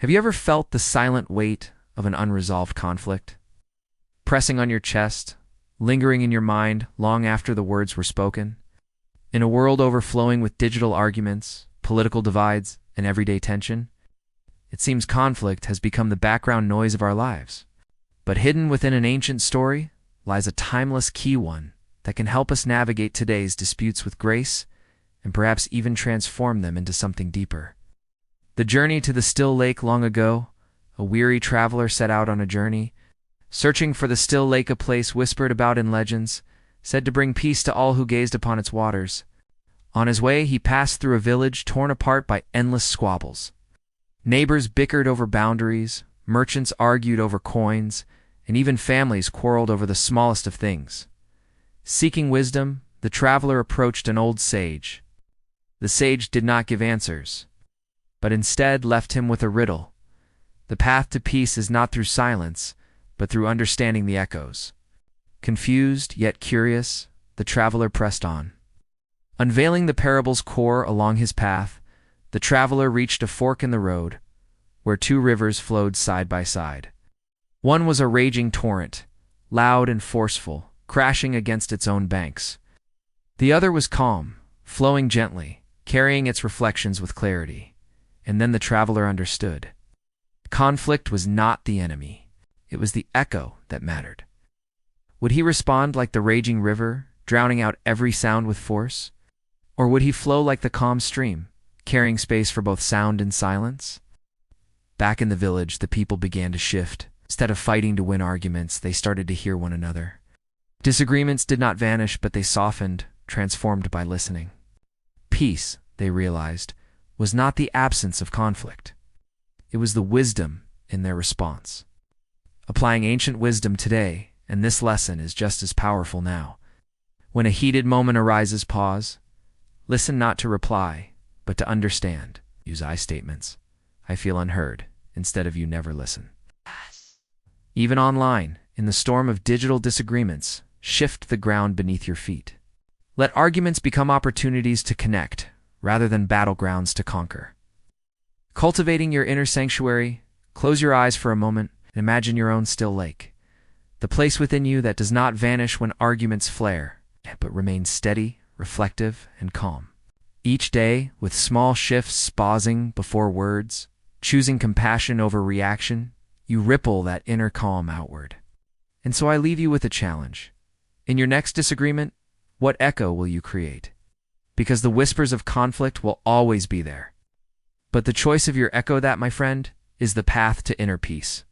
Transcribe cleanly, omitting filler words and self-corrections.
Have you ever felt the silent weight of an unresolved conflict? Pressing on your chest, lingering in your mind long after the words were spoken? In a world overflowing with digital arguments, political divides, and everyday tension, it seems conflict has become the background noise of our lives. But hidden within an ancient story lies a timeless key one that can help us navigate today's disputes with grace and perhaps even transform them into something deeper. The journey to the still lake long ago, a weary traveler set out on a journey, searching for the still lake, a place whispered about in legends, said to bring peace to all who gazed upon its waters. On his way, he passed through a village torn apart by endless squabbles. Neighbors bickered over boundaries, merchants argued over coins, and even families quarreled over the smallest of things. Seeking wisdom, the traveler approached an old sage. The sage did not give answers, but instead left him with a riddle. The path to peace is not through silence, but through understanding the echoes. Confused yet curious, the traveler pressed on. Unveiling the parable's core along his path, the traveler reached a fork in the road, where two rivers flowed side by side. One was a raging torrent, loud and forceful, crashing against its own banks. The other was calm, flowing gently, carrying its reflections with clarity. And then the traveler understood. Conflict was not the enemy. It was the echo that mattered. Would he respond like the raging river, drowning out every sound with force? Or would he flow like the calm stream, carrying space for both sound and silence? Back in the village, the people began to shift. Instead of fighting to win arguments, they started to hear one another. Disagreements did not vanish, but they softened, transformed by listening. Peace, they realized, was not the absence of conflict. It was the wisdom in their response. Applying ancient wisdom today, and this lesson is just as powerful now. When a heated moment arises, pause. Listen not to reply, but to understand. Use I statements. I feel unheard, instead of you never listen. Even online, in the storm of digital disagreements, shift the ground beneath your feet. Let arguments become opportunities to connect, rather than battlegrounds to conquer. Cultivating your inner sanctuary, close your eyes for a moment and imagine your own still lake, the place within you that does not vanish when arguments flare, but remains steady, reflective, and calm. Each day, with small shifts pausing before words, choosing compassion over reaction, you ripple that inner calm outward. And so I leave you with a challenge. In your next disagreement, what echo will you create? Because the whispers of conflict will always be there. But the choice of your echo, that, my friend, is the path to inner peace.